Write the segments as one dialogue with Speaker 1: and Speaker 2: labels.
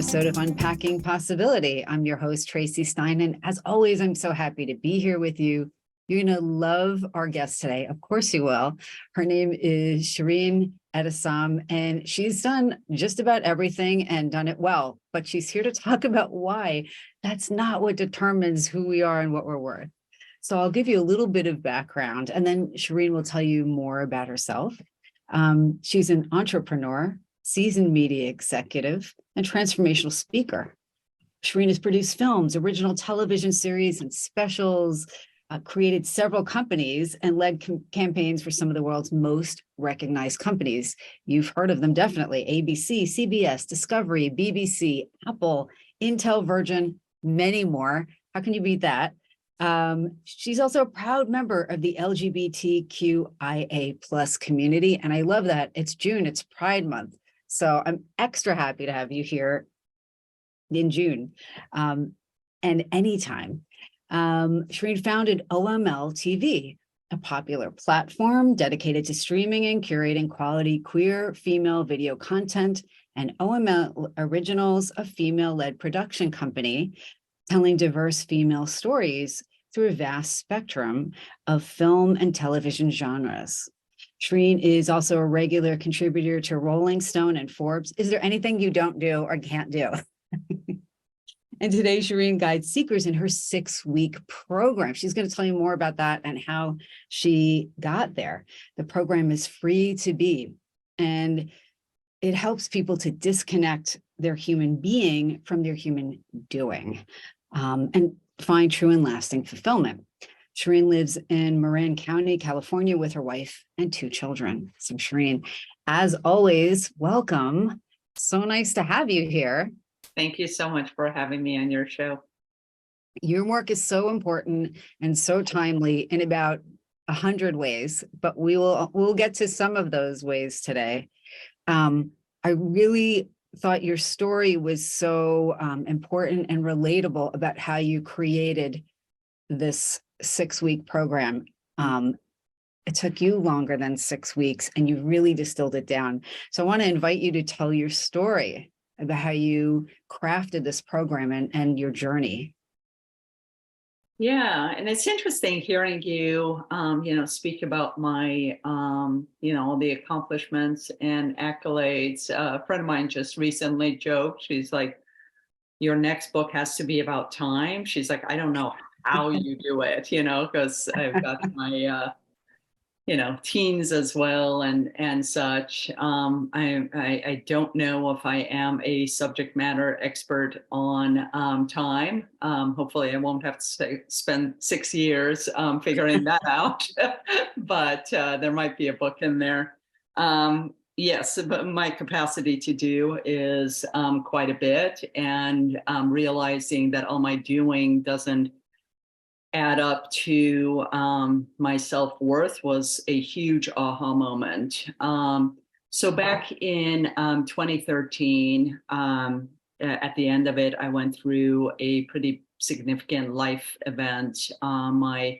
Speaker 1: episode of Unpacking Possibility. I'm your host, Tracy Stein, and as always, I'm so happy to be here with you. You're going to love our guest today. Of course you will. Her name is Shirin Etessam, and she's done just about everything and done it well, but she's here to talk about why that's not what determines who we are and what we're worth. So I'll give you a little bit of background, and then Shirin will tell you more about herself. She's an entrepreneur, seasoned media executive, and transformational speaker. Shirin has produced films, original television series, and specials, created several companies, and led campaigns for some of the world's most recognized companies. You've heard of them, definitely. ABC, CBS, Discovery, BBC, Apple, Intel, Virgin, many more. How can you beat that? She's also a proud member of the LGBTQIA plus community. And I love that. It's June, it's Pride Month. So I'm extra happy to have you here in June and anytime. Shirin founded OML TV, a popular platform dedicated to streaming and curating quality queer female video content, and OML Originals, a female-led production company telling diverse female stories through a vast spectrum of film and television genres. Shirin is also a regular contributor to Rolling Stone and Forbes. Is there anything you don't do or can't do? And today, Shirin guides seekers in her 6-week program. She's going to tell you more about that and how she got there. The program is free to be, and it helps people to disconnect their human being from their human doing, and find true and lasting fulfillment. Shirin lives in Marin County, California, with her wife and 2 children. So Shirin, as always, welcome. So nice to have you here.
Speaker 2: Thank you so much for having me on your show.
Speaker 1: Your work is so important and so timely in about 100 ways, but we'll get to some of those ways today. I really thought your story was so important and relatable about how you created this 6-week program. It took you longer than 6 weeks, and you really distilled it down. So I want to invite you to tell your story about how you crafted this program and your journey.
Speaker 2: Yeah, and it's interesting hearing you, speak about my, all the accomplishments and accolades. A friend of mine just recently joked, she's like, your next book has to be about time. She's like, I don't know how you do it, because I've got my, teens as well and such. I don't know if I am a subject matter expert on time. Hopefully I won't have to spend 6 years figuring that out, but there might be a book in there. Yes, but my capacity to do is quite a bit, and realizing that all my doing doesn't add up to my self-worth was a huge aha moment. So back in 2013, at the end of it, I went through a pretty significant life event. My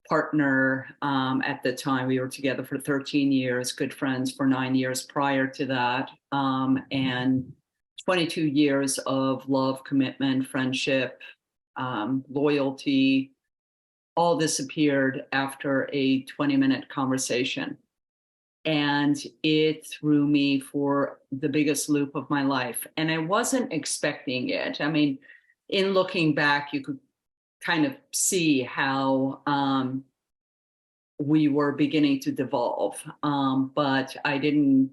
Speaker 2: partner at the time, we were together for 13 years, good friends for 9 years prior to that, and 22 years of love, commitment, friendship, loyalty, all disappeared after a 20-minute conversation. And it threw me for the biggest loop of my life. And I wasn't expecting it. I mean, in looking back, you could kind of see how we were beginning to devolve. But I didn't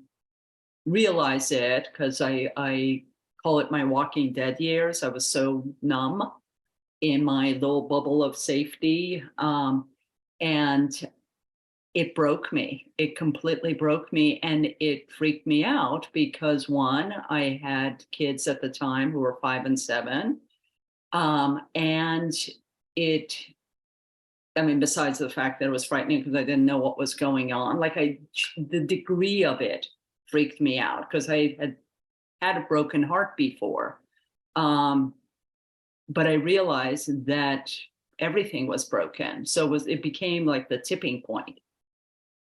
Speaker 2: realize it because I call it my Walking Dead years. I was so numb in my little bubble of safety. And it broke me. It completely broke me, and it freaked me out because, one, I had kids at the time who were 5 and 7. And besides the fact that it was frightening because I didn't know what was going on, the degree of it freaked me out because I had a broken heart before. But I realized that everything was broken. So it became like the tipping point.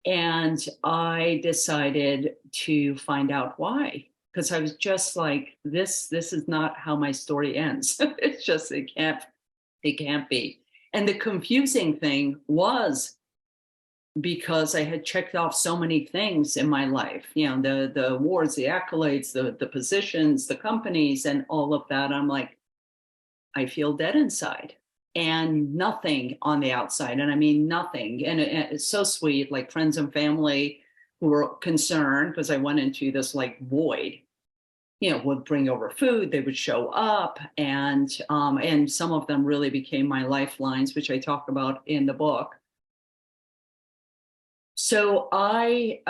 Speaker 2: And I decided to find out why. because I was just like, this is not how my story ends. It's just, it can't be. And the confusing thing was because I had checked off so many things in my life, the awards, the accolades, the positions, the companies, and all of that. I'm like, I feel dead inside and nothing on the outside. And I mean, nothing. And it's so sweet, like friends and family who were concerned because I went into this like void, would bring over food, they would show up, and some of them really became my lifelines, which I talk about in the book. So I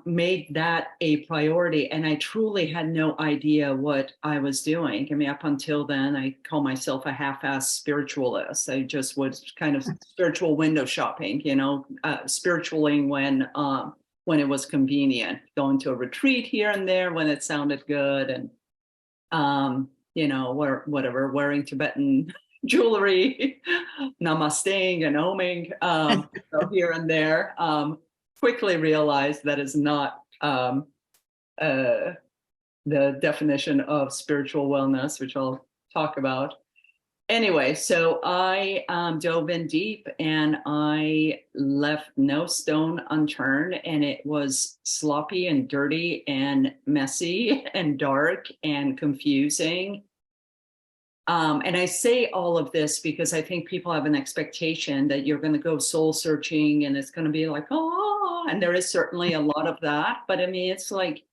Speaker 2: made that a priority, and I truly had no idea what I was doing. I mean, up until then, I call myself a half-assed spiritualist. I just was kind of spiritual window shopping, spiritualing when it was convenient, going to a retreat here and there when it sounded good, and whatever, wearing Tibetan jewelry, namasting and oming, so here and there. Quickly realized that is not the definition of spiritual wellness, which I'll talk about. Anyway, so I dove in deep and I left no stone unturned, and it was sloppy and dirty and messy and dark and confusing. And I say all of this because I think people have an expectation that you're going to go soul searching and it's going to be like, oh, and there is certainly a lot of that. But I mean, it's like,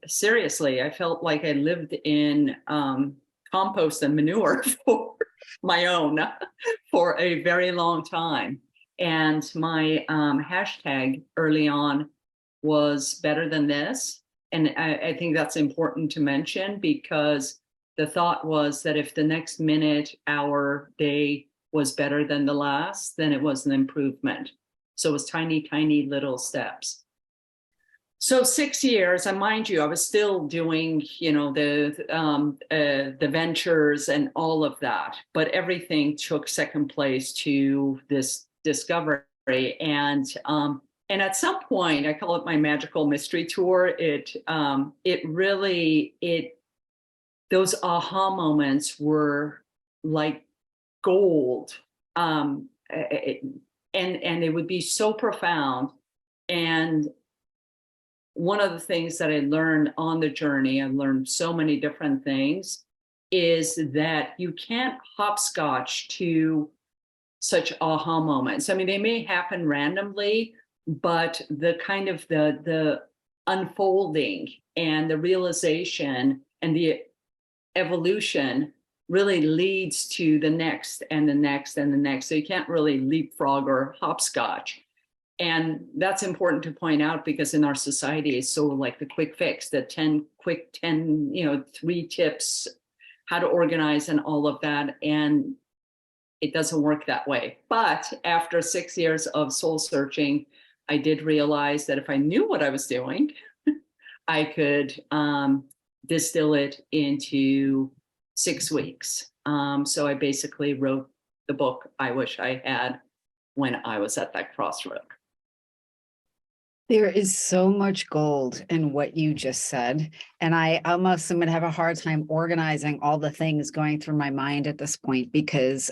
Speaker 2: seriously, I felt like I lived in compost and manure for my own for a very long time. And my hashtag early on was better than this. And I think that's important to mention, because the thought was that if the next minute, hour, day was better than the last, then it was an improvement. So it was tiny, tiny little steps. So 6 years, and mind you, I was still doing, the ventures and all of that, but everything took second place to this discovery. And at some point, I call it my magical mystery tour. Those aha moments were like gold, and they would be so profound. And one of the things that I learned on the journey, I learned so many different things, is that you can't hopscotch to such aha moments. I mean, they may happen randomly, but the kind of the unfolding and the realization and the evolution really leads to the next and the next and the next. So you can't really leapfrog or hopscotch. And that's important to point out, because in our society, it's so like the quick fix, the 10, 3 tips, how to organize and all of that. And it doesn't work that way. But after 6 years of soul searching, I did realize that if I knew what I was doing, I could distill it into 6 weeks. So I basically wrote the book I wish I had when I was at that crossroad.
Speaker 1: There is so much gold in what you just said. And I almost am going to have a hard time organizing all the things going through my mind at this point, because,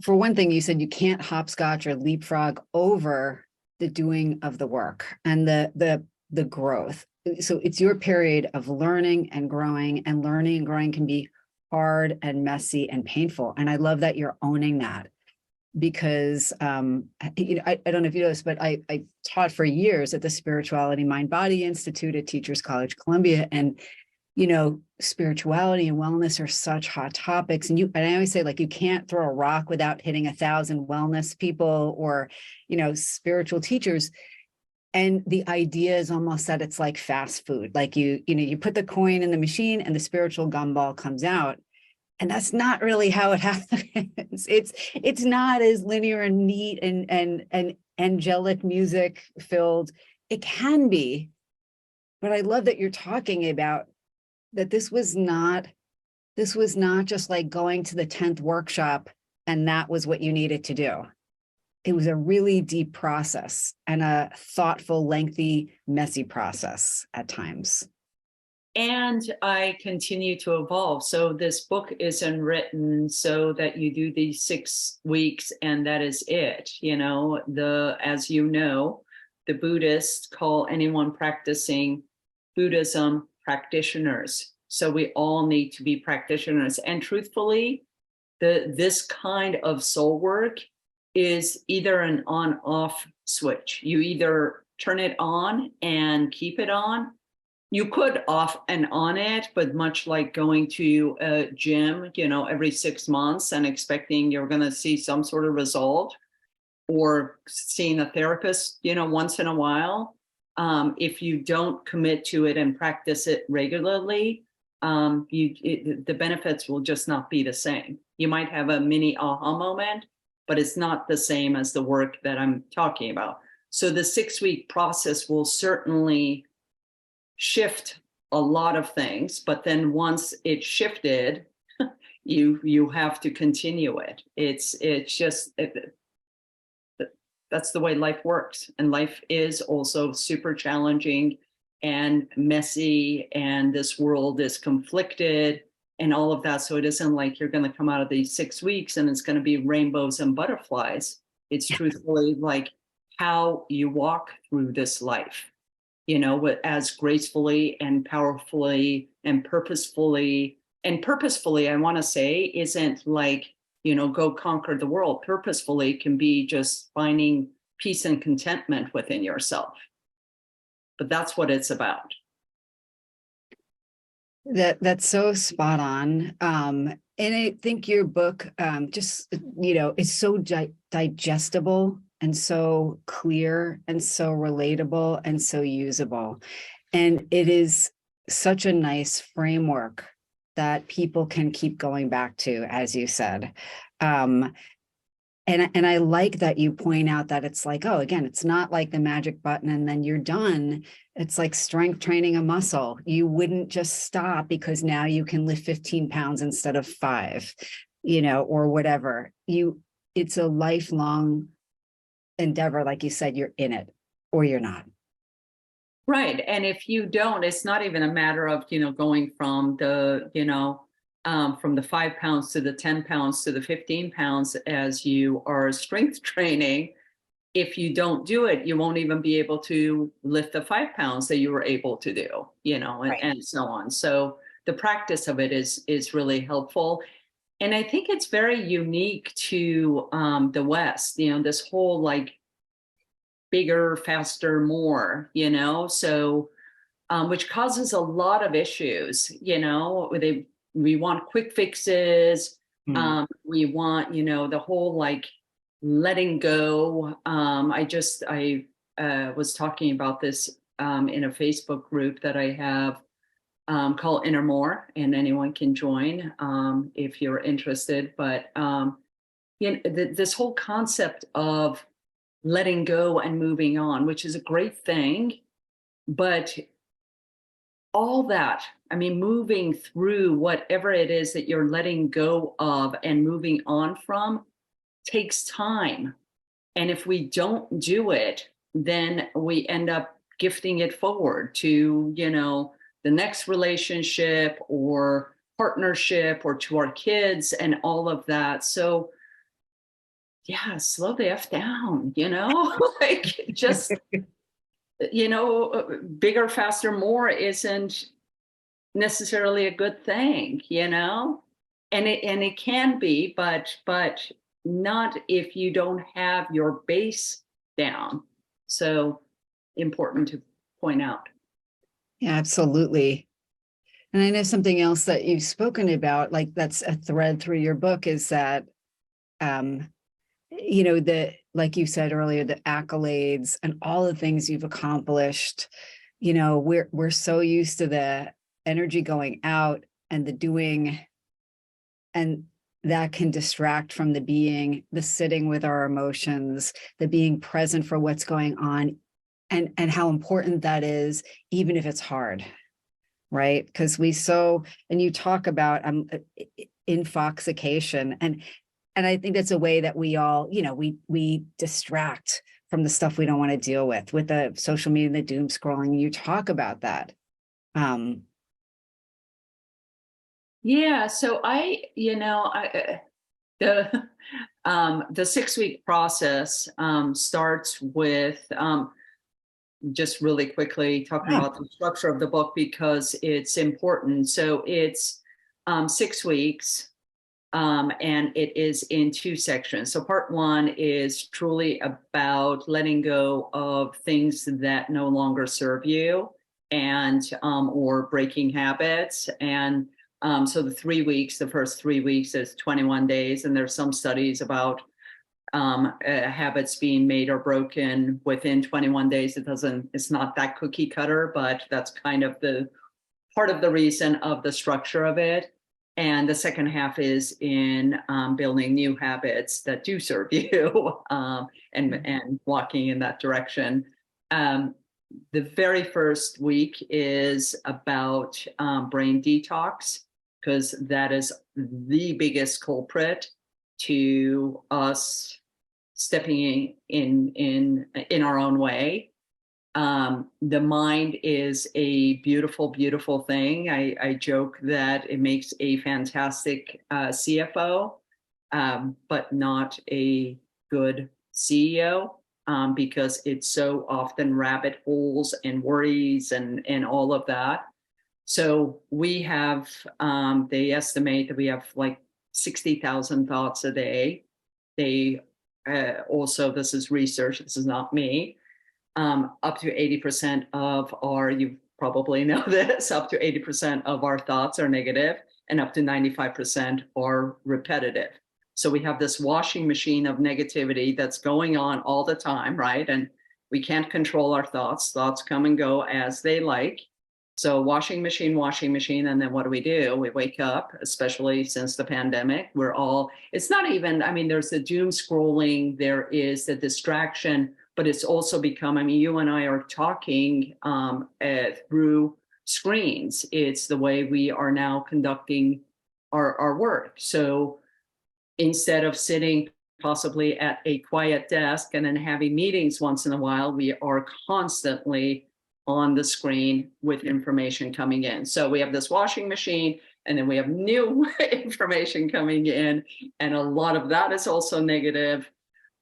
Speaker 1: for one thing, you said you can't hopscotch or leapfrog over the doing of the work and the growth. So it's your period of learning and growing, and learning and growing can be hard and messy and painful. And I love that you're owning that, because I don't know if you know this, but I taught for years at the Spirituality Mind Body Institute at Teachers College, Columbia. And, spirituality and wellness are such hot topics. And I always say, like, you can't throw a rock without hitting 1,000 wellness people or, spiritual teachers. And the idea is almost that it's like fast food. Like you put the coin in the machine and the spiritual gumball comes out. And that's not really how it happens. It's not as linear and neat and angelic music filled. It can be, but I love that you're talking about that this was not just like going to the 10th workshop and that was what you needed to do. it was a really deep process and a thoughtful, lengthy, messy process at times.
Speaker 2: And I continue to evolve. So this book isn't written so that you do these 6 weeks and that is it. As you know, the Buddhists call anyone practicing Buddhism practitioners. So we all need to be practitioners. And truthfully, this kind of soul work is either an on-off switch. You either turn it on and keep it on. You could off and on it, but much like going to a gym, every 6 months and expecting you're going to see some sort of result, or seeing a therapist, once in a while. If you don't commit to it and practice it regularly, the benefits will just not be the same. You might have a mini aha moment, but it's not the same as the work that I'm talking about. So the 6-week process will certainly shift a lot of things, but then once it's shifted, you have to continue it. That's the way life works. And life is also super challenging and messy, and this world is conflicted and all of that. So it isn't like you're going to come out of these 6 weeks and it's going to be rainbows and butterflies. It's truthfully like how you walk through this life, as gracefully and powerfully and purposefully. And purposefully, I want to say, isn't like, go conquer the world. Purposefully can be just finding peace and contentment within yourself. But that's what it's about.
Speaker 1: That's so spot on. And I think your book just, is so digestible and so clear and so relatable and so usable. And it is such a nice framework that people can keep going back to, as you said. And I like that you point out that it's like, oh, again, it's not like the magic button and then you're done. It's like strength training a muscle. You wouldn't just stop because now you can lift 15 pounds instead of 5, or whatever. It's a lifelong endeavor. Like you said, you're in it or you're not.
Speaker 2: Right. And if you don't, it's not even a matter of, going from the 5 pounds to the 10 pounds to the 15 pounds as you are strength training. If you don't do it, you won't even be able to lift the 5 pounds that you were able to do, and so on. So the practice of it is really helpful. And I think it's very unique to the West, this whole like bigger, faster, more, so which causes a lot of issues, we want quick fixes. We want, the whole like letting go. I was talking about this in a Facebook group that I have called Inner More, and anyone can join if you're interested. But this whole concept of letting go and moving on, which is a great thing, but all that, moving through whatever it is that you're letting go of and moving on from takes time. And if we don't do it, then we end up gifting it forward to, the next relationship or partnership or to our kids and all of that. So yeah, slow the F down, like just, bigger, faster, more isn't necessarily a good thing, and it can be, but not if you don't have your base down. So important to point out.
Speaker 1: Yeah, absolutely. And I know something else that you've spoken about, like that's a thread through your book, is that like you said earlier, the accolades and all the things you've accomplished, we're so used to the energy going out and the doing, and that can distract from the being, the sitting with our emotions, the being present for what's going on, and how important that is, even if it's hard, right? Because and you talk about infoxication, and And I think that's a way that we all, we distract from the stuff we don't want to deal with the social media, the doom scrolling. You talk about that.
Speaker 2: Yeah, so the 6-week process starts with just really quickly talking about the structure of the book because it's important. So it's 6 weeks. And it is in 2 sections. So part 1 is truly about letting go of things that no longer serve you and or breaking habits. And so the first 3 weeks is 21 days. And there's some studies about habits being made or broken within 21 days. It's not that cookie cutter, but that's kind of the part of the reason of the structure of it. And the second half is in building new habits that do serve you and walking in that direction. The very first week is about brain detox, because that is the biggest culprit to us stepping in our own way. The mind is a beautiful, beautiful thing. I joke that it makes a fantastic CFO, but not a good CEO, because it's so often rabbit holes and worries and all of that. So we have, they estimate that we have like 60,000 thoughts a day. They also, this is research, this is not me. Up to 80% of you probably know this, up to 80% of our thoughts are negative and up to 95% are repetitive. So we have this washing machine of negativity that's going on all the time, right? And we can't control our thoughts. Thoughts come and go as they like. So washing machine. And then what do? We wake up, especially since the pandemic. It's not even, there's the doom scrolling, there is the distraction, but it's also become, you and I are talking through screens. It's the way we are now conducting our work. So instead of sitting possibly at a quiet desk and then having meetings once in a while, we are constantly on the screen with information coming in. So we have this washing machine, and then we have new information coming in, and a lot of that is also negative.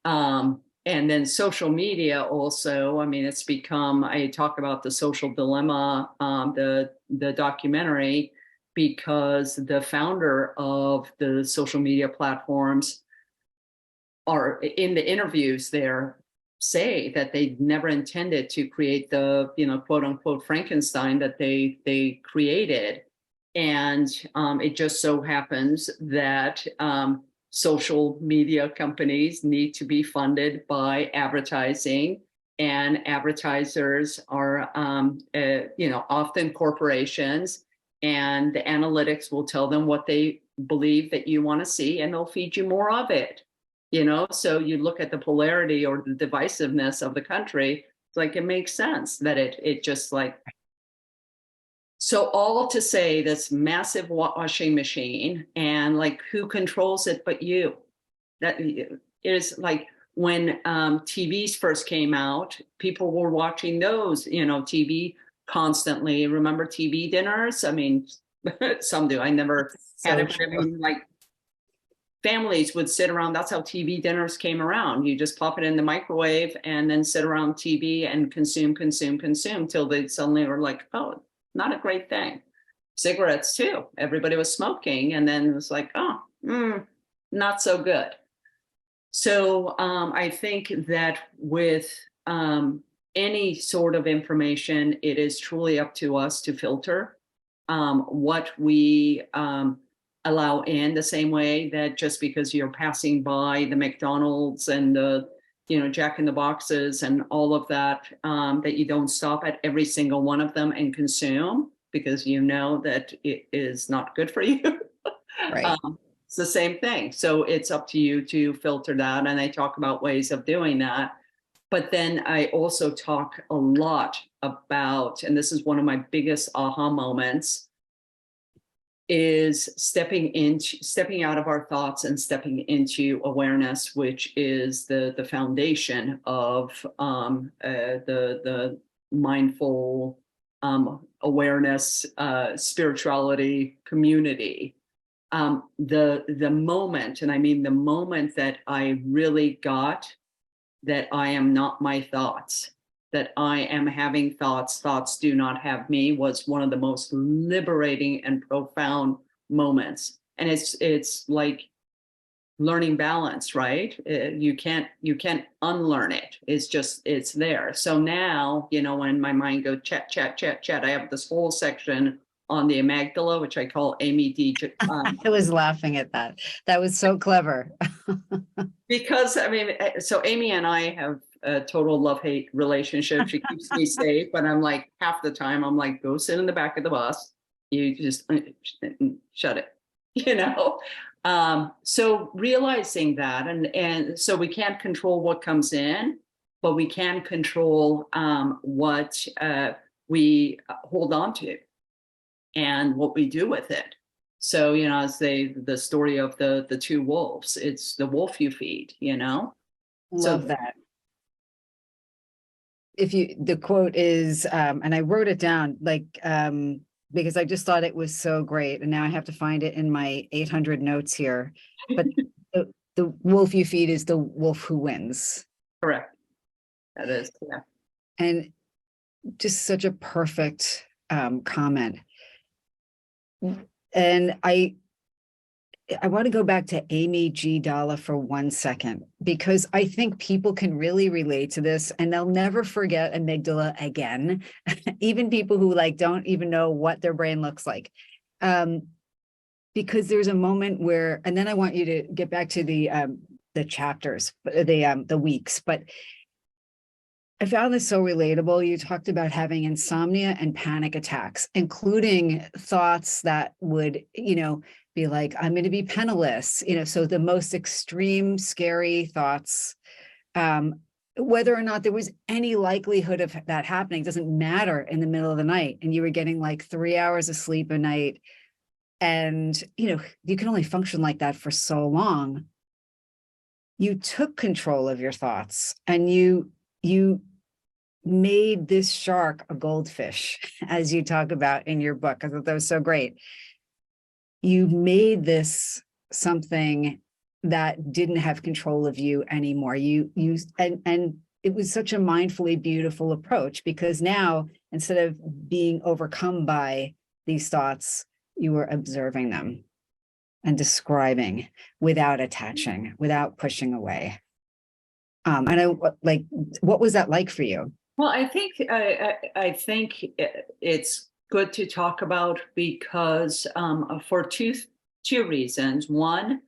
Speaker 2: And then social media also, it's become, I talk about the social dilemma, the documentary, because the founder of the social media platforms are in the interviews there say that they never intended to create the, quote unquote Frankenstein that they created. And it just so happens that social media companies need to be funded by advertising, and advertisers are, often corporations, and the analytics will tell them what they believe that you want to see, and they'll feed you more of it. So you look at the polarity or the divisiveness of the country, it's like, it makes sense that it just like. So all to say, this massive washing machine, and like, who controls it but you? That is like, when TVs first came out, people were watching those, TV constantly. Remember TV dinners? Some do. I never had it, but like, families would sit around. That's how TV dinners came around. You just pop it in the microwave and then sit around TV and consume till they suddenly were like, oh, not a great thing. Cigarettes too. Everybody was smoking, and then it was like, oh, not so good. So I think that with any sort of information, it is truly up to us to filter what we allow in, the same way that just because you're passing by the McDonald's and the Jack in the Boxes and all of that, that you don't stop at every single one of them and consume, because that it is not good for you.
Speaker 1: Right.
Speaker 2: It's the same thing. So it's up to you to filter that. And I talk about ways of doing that. But then I also talk a lot about, and this is one of my biggest aha moments, is stepping out of our thoughts and stepping into awareness, which is the foundation of the mindful awareness spirituality community. The moment, and I mean the moment that I really got that I am not my thoughts, that I am having thoughts, thoughts do not have me, was one of the most liberating and profound moments. And it's like learning balance, right? You can't unlearn it. It's there. So now, when my mind goes chat, chat, chat, chat, I have this whole section on the amygdala, which I call Amy D.
Speaker 1: I was laughing at that. That was so clever.
Speaker 2: Because so Amy and I have a total love-hate relationship. She keeps me safe, but I'm like, half the time I'm like, go sit in the back of the bus. You just shut it, so realizing that, and so we can't control what comes in, but we can control what we hold on to and what we do with it. So, as the story of the two wolves, it's the wolf you feed,
Speaker 1: Love that. The quote is, and I wrote it down, like, because I just thought it was so great. And now I have to find it in my 800 notes here. But the wolf you feed is the wolf who wins.
Speaker 2: Correct. That is, yeah.
Speaker 1: And just such a perfect comment. And I want to go back to Amy G. Dalla for 1 second, because I think people can really relate to this and they'll never forget amygdala again. Even people who don't even know what their brain looks like. Because there's a moment where, and then I want you to get back to the chapters, the weeks, but I found this so relatable. You talked about having insomnia and panic attacks, including thoughts that would, be like, I'm going to be penniless, so the most extreme, scary thoughts, whether or not there was any likelihood of that happening, doesn't matter in the middle of the night. And you were getting like 3 hours of sleep a night. And, you can only function like that for so long. You took control of your thoughts and you made this shark a goldfish, as you talk about in your book. I thought that was so great. You made this something that didn't have control of you anymore. And it was such a mindfully beautiful approach, because now, instead of being overcome by these thoughts, you were observing them and describing without attaching, without pushing away. What was that like for you?
Speaker 2: Well, I think it's good to talk about, because for two reasons. One,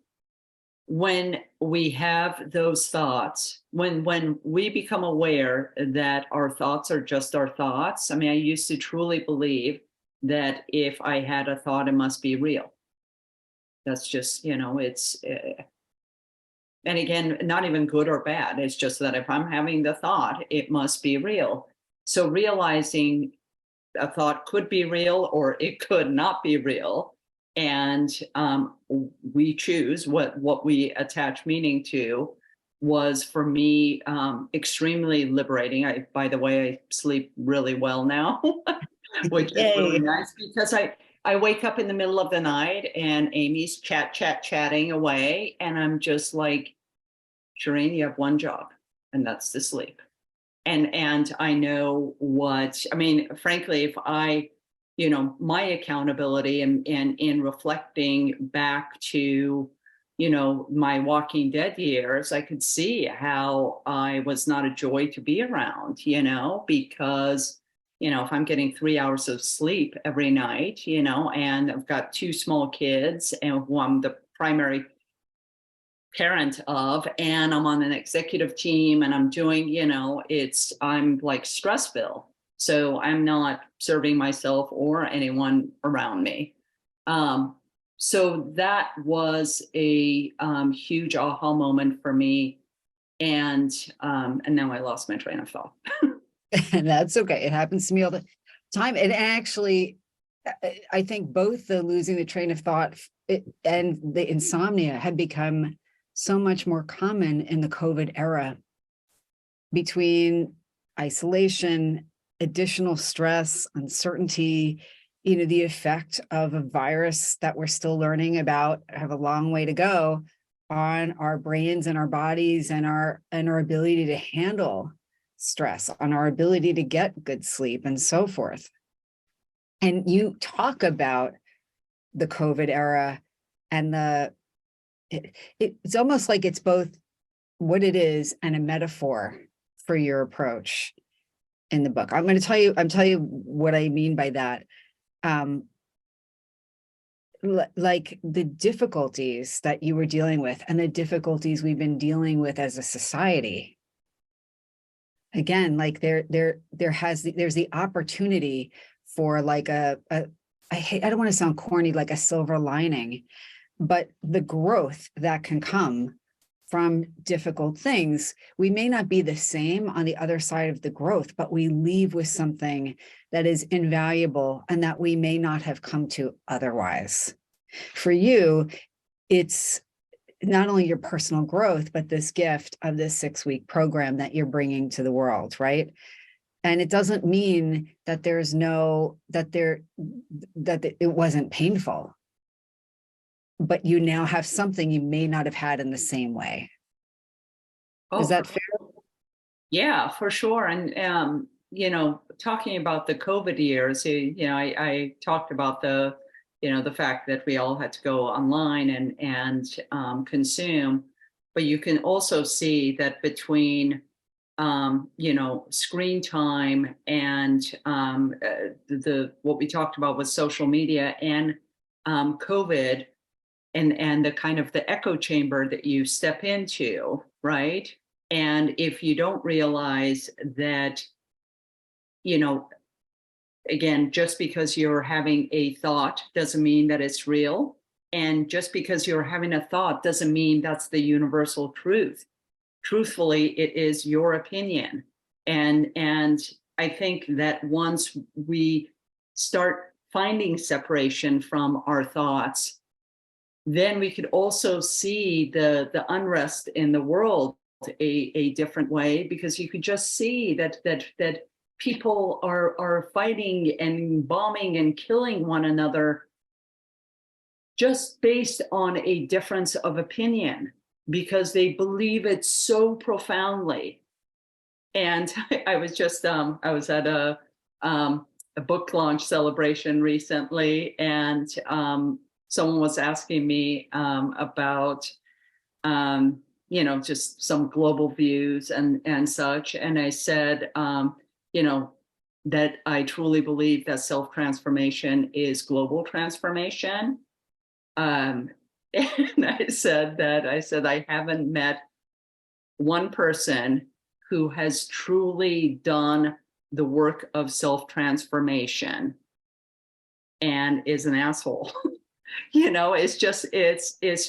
Speaker 2: when we have those thoughts, when we become aware that our thoughts are just our thoughts. I used to truly believe that if I had a thought, it must be real. That's just, it's. And again, not even good or bad. It's just that if I'm having the thought, it must be real. So realizing a thought could be real or it could not be real. And we choose what we attach meaning to, was for me extremely liberating. By the way, I sleep really well now, which is really nice, because I wake up in the middle of the night and Amy's chatting away. And I'm just like, Shirin, you have one job, and that's to sleep. And I know frankly, if I, my accountability and in reflecting back to, my Walking Dead years, I could see how I was not a joy to be around, because if I'm getting 3 hours of sleep every night, and I've got two small kids and who I'm the primary parent of, and I'm on an executive team and I'm doing, I'm like Stressville. So I'm not serving myself or anyone around me. So that was a huge aha moment for me. And now I lost my train of thought.
Speaker 1: And that's okay. It happens to me all the time. And actually, I think both the losing the train of thought and the insomnia had become so much more common in the COVID era, between isolation, additional stress, uncertainty, the effect of a virus that we're still learning about, have a long way to go, on our brains and our bodies and our ability to handle stress, on our ability to get good sleep and so forth. And you talk about the COVID era and it's almost like it's both what it is and a metaphor for your approach in the book. I'm tell you what I mean by that. Like the difficulties that you were dealing with and the difficulties we've been dealing with as a society. Again, like there's the opportunity for like I don't want to sound corny, like a silver lining, but the growth that can come from difficult things. We may not be the same on the other side of the growth, but we leave with something that is invaluable and that we may not have come to otherwise. For you, it's not only your personal growth, but this gift of this 6-week program that you're bringing to the world, right? And it doesn't mean that that it wasn't painful, but you now have something you may not have had in the same way. Is that fair?
Speaker 2: Yeah, for sure. And, talking about the COVID years, I talked about the fact that we all had to go online and consume, but you can also see that between, screen time and what we talked about with social media and COVID, and the kind of the echo chamber that you step into, right? And if you don't realize that, again, just because you're having a thought doesn't mean that it's real. And just because you're having a thought doesn't mean that's the universal truth. Truthfully, it is your opinion. And I think that once we start finding separation from our thoughts, then we could also see the unrest in the world a different way, because you could just see that people are fighting and bombing and killing one another just based on a difference of opinion, because they believe it so profoundly. And I was just I was at a book launch celebration recently, and someone was asking me about, just some global views and such. And I said, that I truly believe that self-transformation is global transformation. And I said I haven't met one person who has truly done the work of self-transformation and is an asshole. It's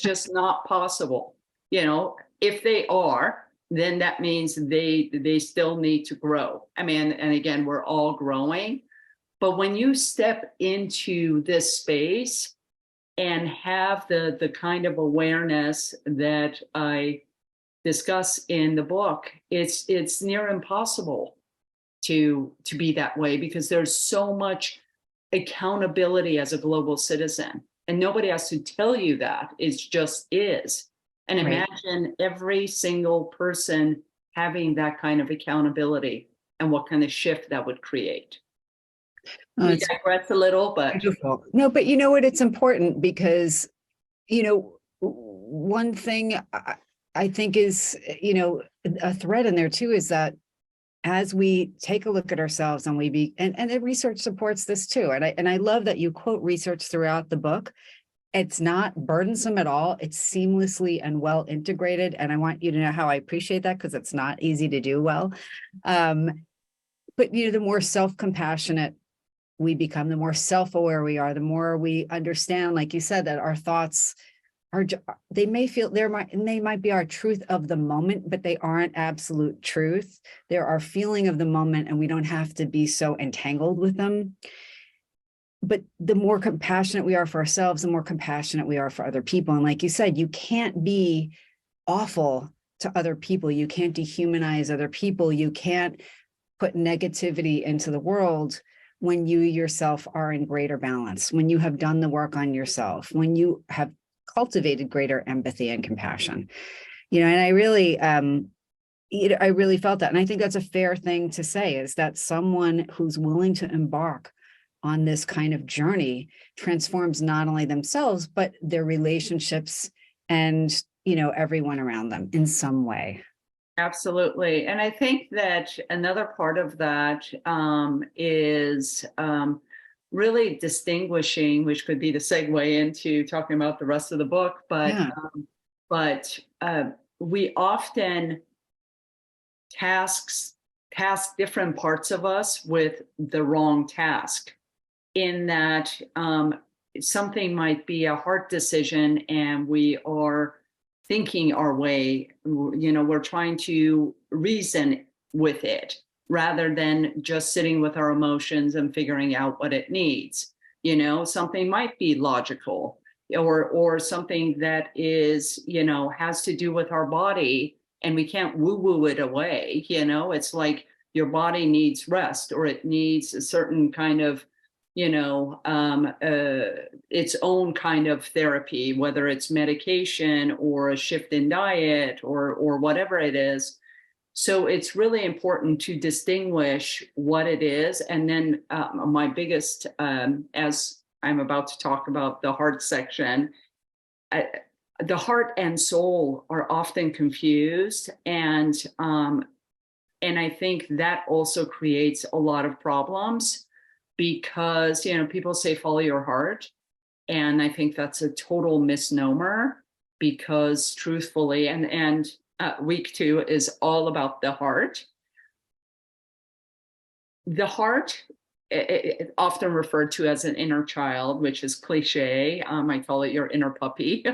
Speaker 2: just not possible. If they are, then that means they still need to grow. I mean, and again, we're all growing. But when you step into this space and have the kind of awareness that I discuss in the book, it's near impossible to be that way, because there's so much accountability as a global citizen. And nobody has to tell you that. It just is. And imagine every single person having that kind of accountability and what kind of shift that would create. We digress a little, but
Speaker 1: beautiful. No, but you know what? It's important because, one thing I think is, a thread in there too, is that as we take a look at ourselves and and the research supports this too. And I love that you quote research throughout the book. It's not burdensome at all. It's seamlessly and well integrated. And I want you to know how I appreciate that, because it's not easy to do well. But, the more self-compassionate we become, the more self-aware we are, the more we understand, like you said, that our thoughts they might be our truth of the moment, but they aren't absolute truth. They're our feeling of the moment, and we don't have to be so entangled with them. but the more compassionate we are for ourselves, the more compassionate we are for other people. And like you said, you can't be awful to other people. You can't dehumanize other people. You can't put negativity into the world when you yourself are in greater balance, when you have done the work on yourself, when you have cultivated greater empathy and compassion. And I really, I really felt that. And I think that's a fair thing to say, is that someone who's willing to embark on this kind of journey transforms not only themselves, but their relationships and, everyone around them in some way.
Speaker 2: Absolutely. And I think that another part of that is really distinguishing, which could be the segue into talking about the rest of the book,
Speaker 1: Yeah.
Speaker 2: but we often task different parts of us with the wrong task, in that something might be a hard decision and we are thinking our way, we're trying to reason with it rather than just sitting with our emotions and figuring out what it needs. Something might be logical, or something that is, has to do with our body, and we can't woo-woo it away. It's like your body needs rest, or it needs a certain kind of its own kind of therapy, whether it's medication or a shift in diet or whatever it is. So it's really important to distinguish what it is. And then my biggest, as I'm about to talk about the heart section, the heart and soul are often confused. And I think that also creates a lot of problems, because people say follow your heart, and I think that's a total misnomer, because truthfully, and week 2 is all about the heart. The heart, often referred to as an inner child, which is cliche. I call it your inner puppy.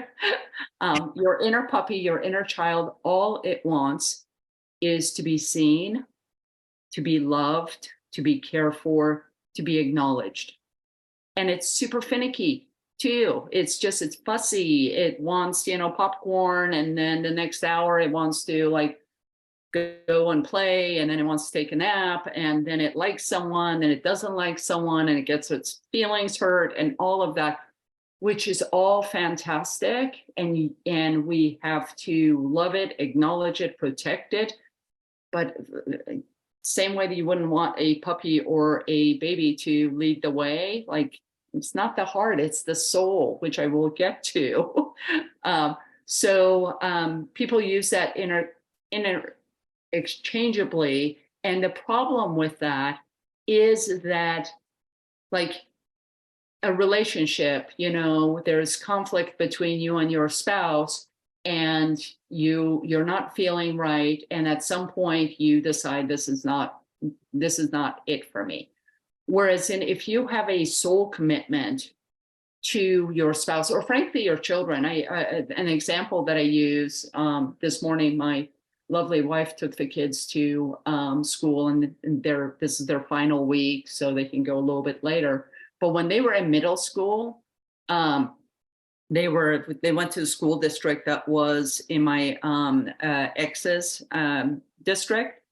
Speaker 2: Your inner puppy, your inner child, all it wants is to be seen, to be loved, to be cared for, to be acknowledged. And it's super finicky too. It's fussy. It wants, popcorn. And then the next hour it wants to go and play. And then it wants to take a nap. And then it likes someone and it doesn't like someone, and it gets its feelings hurt and all of that, which is all fantastic. And we have to love it, acknowledge it, protect it. But same way that you wouldn't want a puppy or a baby to lead the way, it's not the heart, it's the soul, which I will get to. So people use that interchangeably. And the problem with that is that, a relationship, there's conflict between you and your spouse, and you're not feeling right, and at some point you decide this is not it for me. Whereas if you have a soul commitment to your spouse, or frankly your children, an example that I use, this morning my lovely wife took the kids to school, and this is their final week, so they can go a little bit later. But when they were in middle school, they went to the school district that was in my ex's district,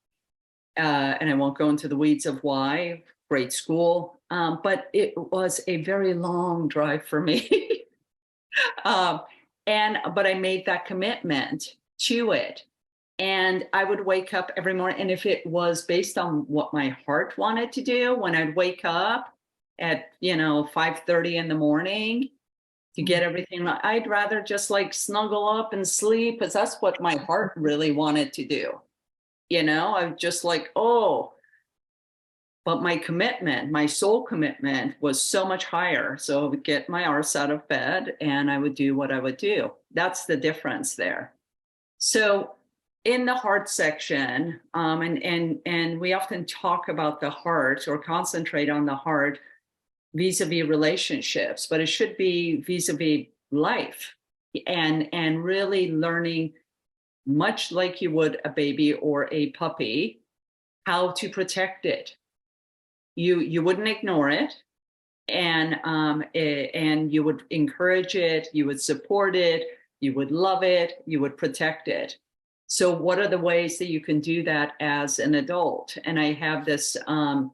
Speaker 2: and I won't go into the weeds of why. Great school, but it was a very long drive for me. But I made that commitment to it, and I would wake up every morning, and if it was based on what my heart wanted to do, when I'd wake up at 5:30 in the morning to get everything, I'd rather just snuggle up and sleep, because that's what my heart really wanted to do. I'm just but my commitment, my soul commitment, was so much higher. So I would get my arse out of bed and I would do what I would do. That's the difference there. So in the heart section, and we often talk about the heart or concentrate on the heart vis-a-vis relationships, but it should be vis-a-vis life, and really learning, much like you would a baby or a puppy, how to protect it. You wouldn't ignore it. and you would encourage it, you would support it, you would love it, you would protect it. So what are the ways that you can do that as an adult? And I have this, one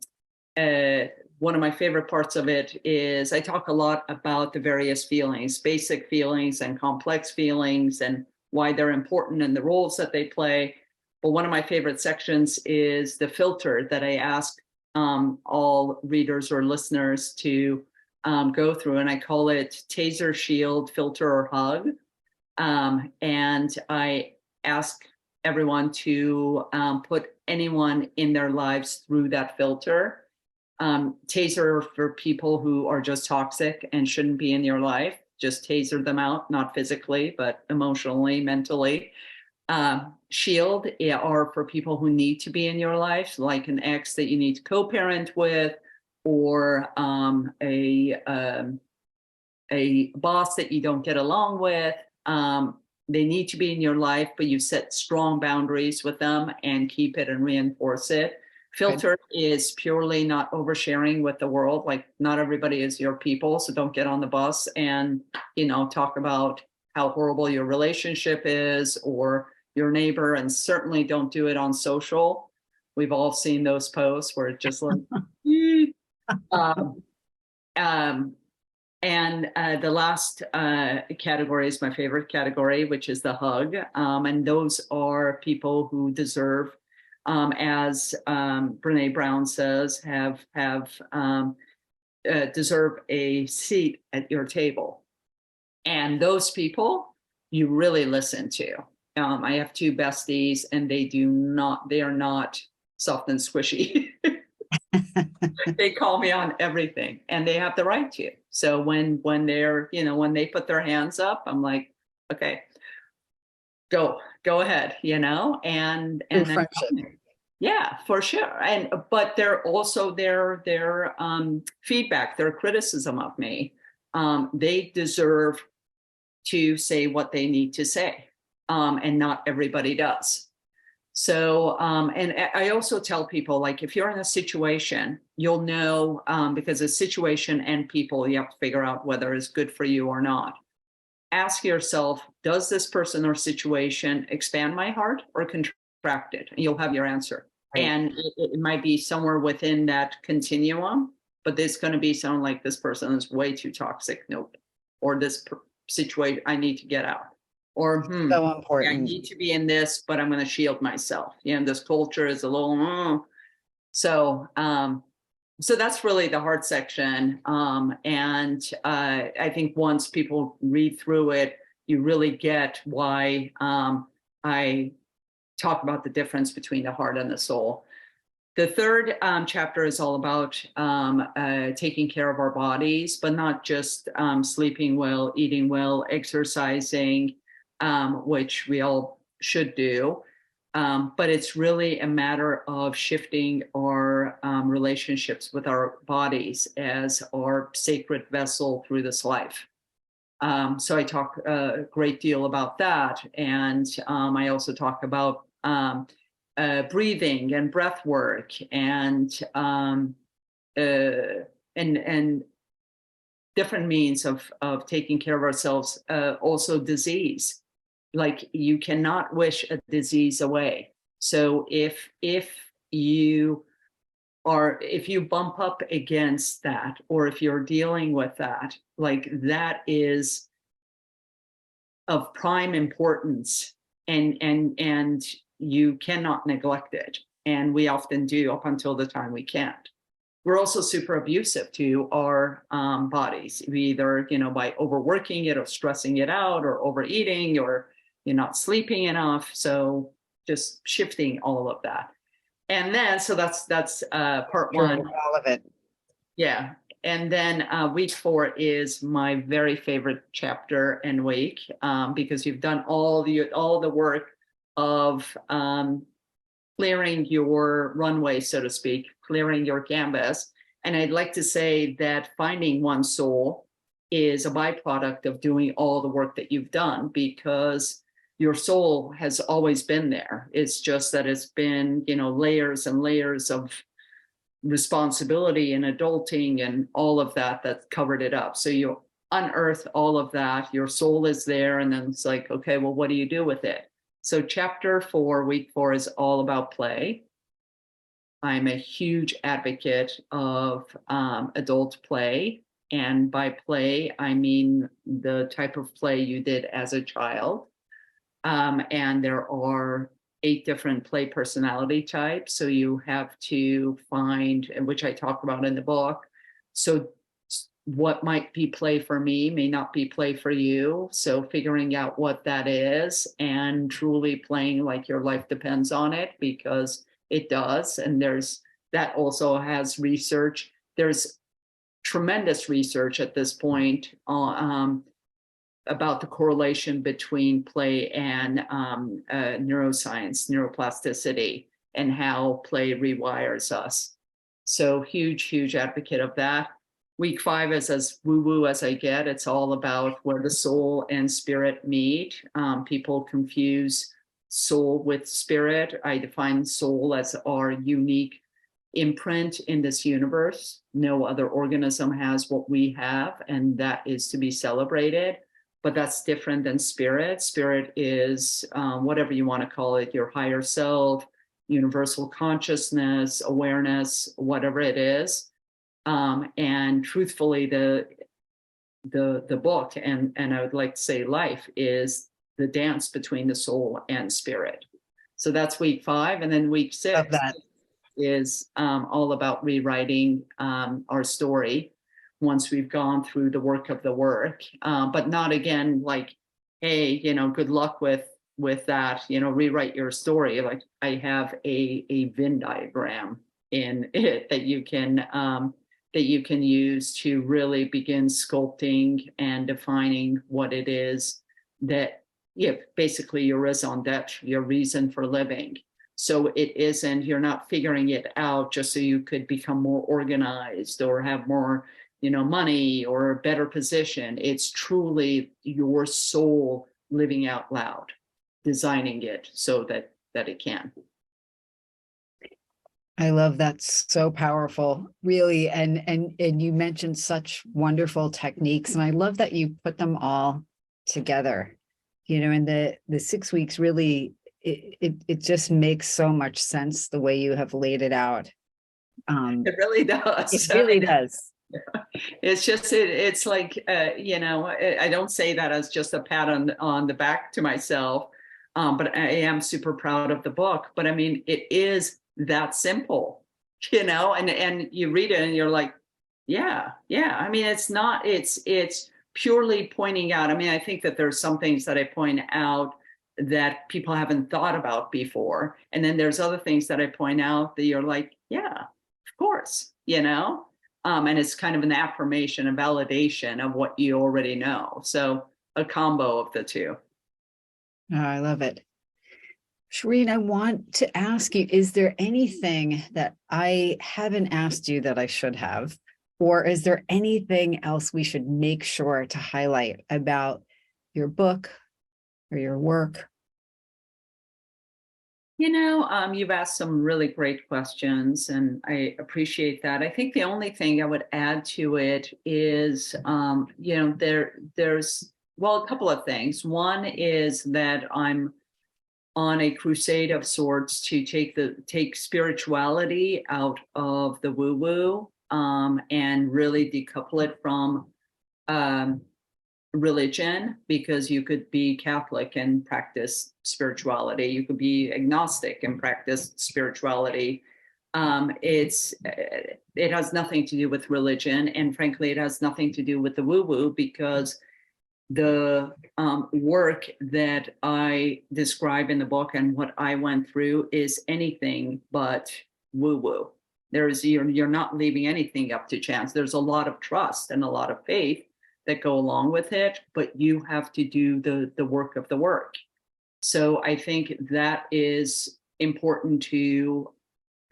Speaker 2: of my favorite parts of it is I talk a lot about the various feelings, basic feelings and complex feelings, and why they're important and the roles that they play. But one of my favorite sections is the filter that I ask all readers or listeners to go through, and I call it taser, shield, filter, or hug. And I ask everyone to put anyone in their lives through that filter. Taser for people who are just toxic and shouldn't be in your life. Just taser them out, not physically, but emotionally, mentally. Shield are for people who need to be in your life, like an ex that you need to co-parent with, or a boss that you don't get along with. They need to be in your life, but you set strong boundaries with them and keep it and reinforce it. Filter is purely not oversharing with the world. Like, not everybody is your people, so don't get on the bus and, talk about how horrible your relationship is or your neighbor, and certainly don't do it on social. We've all seen those posts where it just like, and the last category is my favorite category, which is the hug. And those are people who deserve, as Brene Brown says, deserve a seat at your table. And those people you really listen to. I have two besties, and they are not soft and squishy. They call me on everything, and they have the right to. So when they're, when they put their hands up, I'm like, okay, go ahead, and then, yeah, for sure. But they're also their feedback, their criticism of me. They deserve to say what they need to say, and not everybody does. So, and I also tell people, like, if you're in a situation, you'll know, because a situation and people, you have to figure out whether it's good for you or not. Ask yourself, does this person or situation expand my heart or contract it? And you'll have your answer. Right. And it might be somewhere within that continuum, but there's going to be someone like, this person is way too toxic. Nope. Or this situation, I need to get out. Or
Speaker 1: so important.
Speaker 2: I need to be in this, but I'm going to shield myself. This culture is a little so that's really the hard section. And I think once people read through it, you really get why I talk about the difference between the heart and the soul. The third chapter is all about taking care of our bodies, but not just sleeping well, eating well, exercising, which we all should do. But it's really a matter of shifting our relationships with our bodies as our sacred vessel through this life. So I talk a great deal about that. And I also talk about breathing and breath work and different means of taking care of ourselves, also disease. Like, you cannot wish a disease away. So if you bump up against that, or if you're dealing with that, like, that is of prime importance, and you cannot neglect it. And we often do up until the time we can't. We're also super abusive to our bodies. We either, by overworking it or stressing it out or overeating, or you're not sleeping enough. So just shifting all of that. And then, so that's part one.
Speaker 1: All of it.
Speaker 2: Yeah. And then week 4 is my very favorite chapter and week, because you've done all the work of clearing your runway, so to speak, clearing your canvas. And I'd like to say that finding one's soul is a byproduct of doing all the work that you've done, because your soul has always been there. It's just that it's been, layers and layers of responsibility and adulting and all of that covered it up. So you unearth all of that, your soul is there, and then it's like, okay, well, what do you do with it? So chapter 4, week 4 is all about play. I'm a huge advocate of adult play. And by play, I mean the type of play you did as a child. And there are 8 different play personality types. So you have to find, which I talk about in the book. So what might be play for me may not be play for you. So figuring out what that is and truly playing like your life depends on it, because it does. And that also has research. There's tremendous research at this point about the correlation between play and neuroscience, neuroplasticity, and how play rewires us. So huge advocate of that. Week 5 is as woo-woo as I get. It's all about where the soul and spirit meet. People confuse soul with spirit. I define soul as our unique imprint in this universe. No other organism has what we have, and that is to be celebrated. But that's different than spirit. Spirit is whatever you want to call it, your higher self, universal consciousness, awareness, whatever it is. And truthfully, the book and I would like to say life is the dance between the soul and spirit. So that's week 5, and then week 6 is all about rewriting our story once we've gone through the work of the work, but not again like, hey, good luck with that, rewrite your story. Like I have a Venn diagram in it that you can use to really begin sculpting and defining what it is that, basically your raison d'etre, your reason for living. So it isn't, you're not figuring it out just so you could become more organized or have more, money or a better position. It's truly your soul living out loud, designing it so that it can.
Speaker 1: I love that. So powerful, really. And you mentioned such wonderful techniques, and I love that you put them all together. And the 6 weeks really, it just makes so much sense the way you have laid it out.
Speaker 2: It really does.
Speaker 1: It really does.
Speaker 2: It's just it's like I don't say that as just a pat on the back to myself, but I am super proud of the book. But I mean, it is that simple, and you read it and you're like, yeah. I mean, it's purely pointing out. I mean, I think that there's some things that I point out that people haven't thought about before, and then there's other things that I point out that you're like, yeah, of course, and it's kind of an affirmation, a validation of what you already know. So a combo of the two.
Speaker 1: Oh, I love it. Shirin, I want to ask you, is there anything that I haven't asked you that I should have? Or is there anything else we should make sure to highlight about your book or your work?
Speaker 2: You've asked some really great questions, and I appreciate that. I think the only thing I would add to it is, there's a couple of things. One is that I'm on a crusade of sorts to take spirituality out of the woo-woo, and really decouple it from religion, because you could be Catholic and practice spirituality. You could be agnostic and practice spirituality. It has nothing to do with religion, and frankly, it has nothing to do with the woo-woo, because the work that I describe in the book and what I went through is anything but woo-woo. You're not leaving anything up to chance. There's a lot of trust and a lot of faith that go along with it, but you have to do the work of the work. So I think that is important to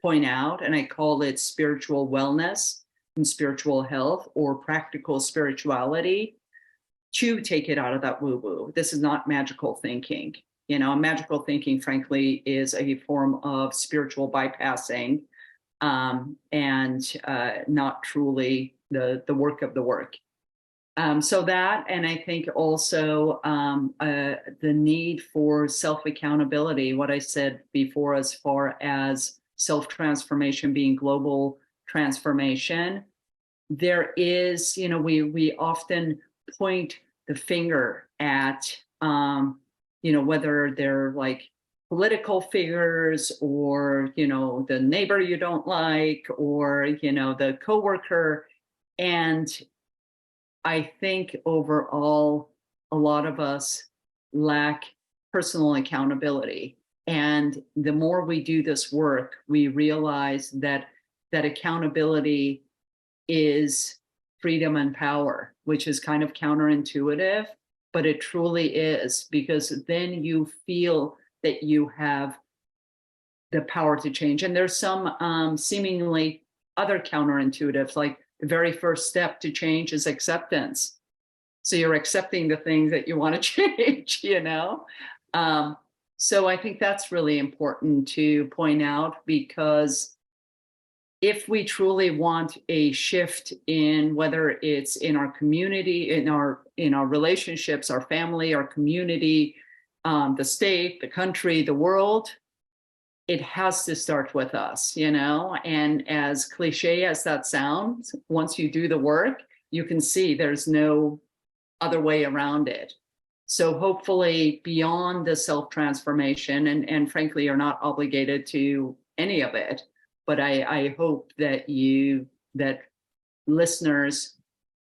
Speaker 2: point out, and I call it spiritual wellness and spiritual health, or practical spirituality, to take it out of that woo-woo. This is not magical thinking. Magical thinking, frankly, is a form of spiritual bypassing, and not truly the work of the work. So that, and I think also the need for self-accountability, what I said before, as far as self-transformation being global transformation, there is, we often point the finger at, whether they're like political figures or, the neighbor you don't like, or, the coworker. And I think overall, a lot of us lack personal accountability. And the more we do this work, we realize that accountability is freedom and power, which is kind of counterintuitive, but it truly is, because then you feel that you have the power to change. And there's some seemingly other counterintuitives, like the very first step to change is acceptance. So you're accepting the things that you want to change, So I think that's really important to point out, because if we truly want a shift in, whether it's in our community, in our relationships, our family, our community, the state, the country, the world, it has to start with us, and as cliche as that sounds, once you do the work, you can see there's no other way around it. So hopefully beyond the self-transformation, and frankly, you're not obligated to any of it, but I hope that listeners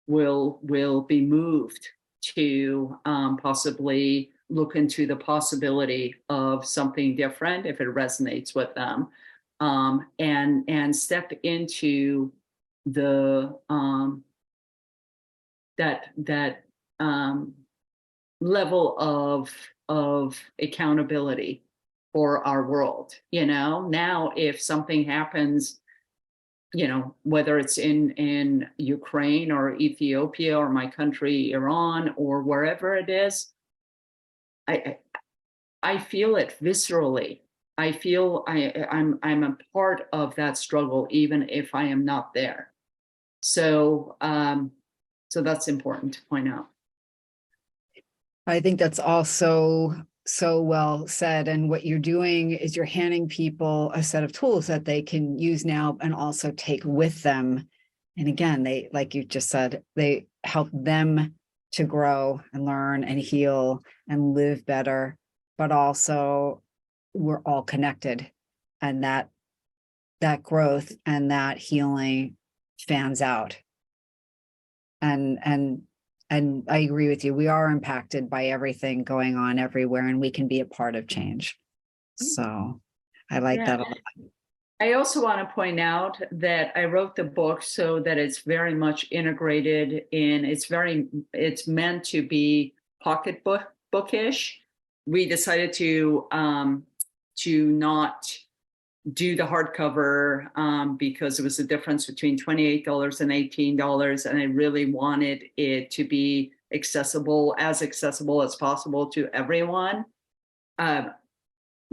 Speaker 2: will be moved to possibly look into the possibility of something different if it resonates with them, and step into the that level of accountability for our world. Now if something happens, whether it's in Ukraine or Ethiopia or my country, Iran, or wherever it is, I feel it viscerally. I feel I'm a part of that struggle, even if I am not there. So that's important to point out.
Speaker 1: I think that's also so well said. And what you're doing is you're handing people a set of tools that they can use now and also take with them. And again, they, like you just said, they help them to grow and learn and heal and live better, but also we're all connected, and that growth and that healing fans out. And I agree with you. We are impacted by everything going on everywhere, and we can be a part of change. So I like that a lot.
Speaker 2: I also want to point out that I wrote the book so that it's very much integrated in, it's meant to be pocketbookish. We decided to not do the hardcover because it was the difference between $28 and $18, and I really wanted it to be accessible as possible to everyone,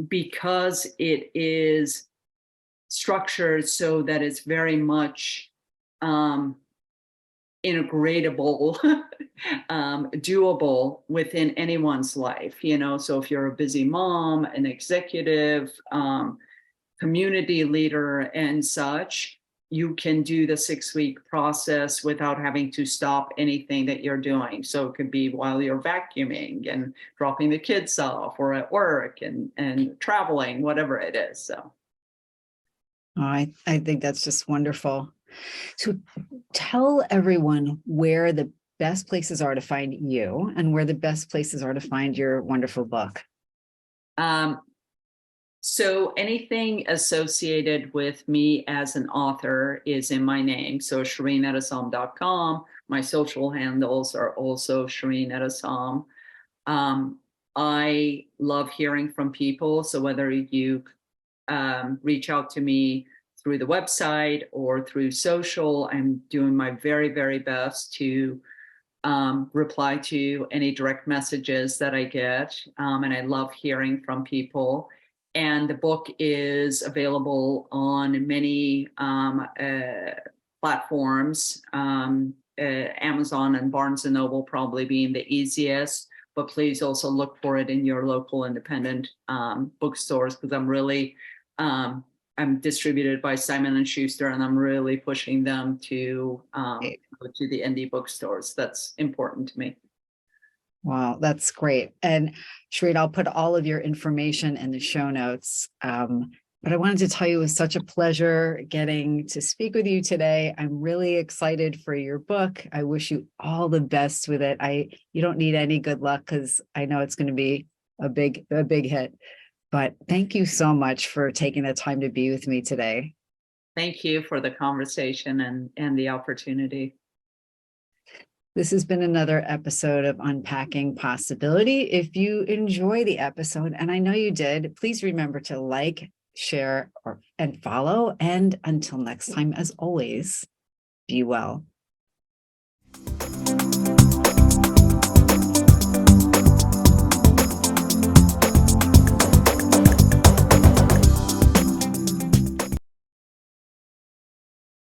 Speaker 2: because it is structured so that it's very much integratable, doable within anyone's life. So if you're a busy mom, an executive, community leader and such, you can do the 6-week process without having to stop anything that you're doing. So it could be while you're vacuuming and dropping the kids off, or at work and traveling, whatever it is. So
Speaker 1: I think that's just wonderful. So tell everyone where the best places are to find you and where the best places are to find your wonderful book.
Speaker 2: So anything associated with me as an author is in my name. So ShirinEtessam.com. My social handles are also Shirin Etessam. I love hearing from people. So whether you reach out to me through the website or through social, I'm doing my very, very best to reply to any direct messages that I get. And I love hearing from people. And the book is available on many platforms, Amazon and Barnes and Noble probably being the easiest. But please also look for it in your local independent bookstores, because I'm distributed by Simon and Schuster, and I'm really pushing them to go to the indie bookstores. That's important to me.
Speaker 1: Wow, that's great. And Shirin, I'll put all of your information in the show notes. But I wanted to tell you it was such a pleasure getting to speak with you today. I'm really excited for your book. I wish you all the best with it. You don't need any good luck, because I know it's going to be a big hit. But thank you so much for taking the time to be with me today.
Speaker 2: Thank you for the conversation and the opportunity.
Speaker 1: This has been another episode of Unpacking Possibility. If you enjoy the episode, and I know you did, please remember to like, share, and follow. And until next time, as always, be well.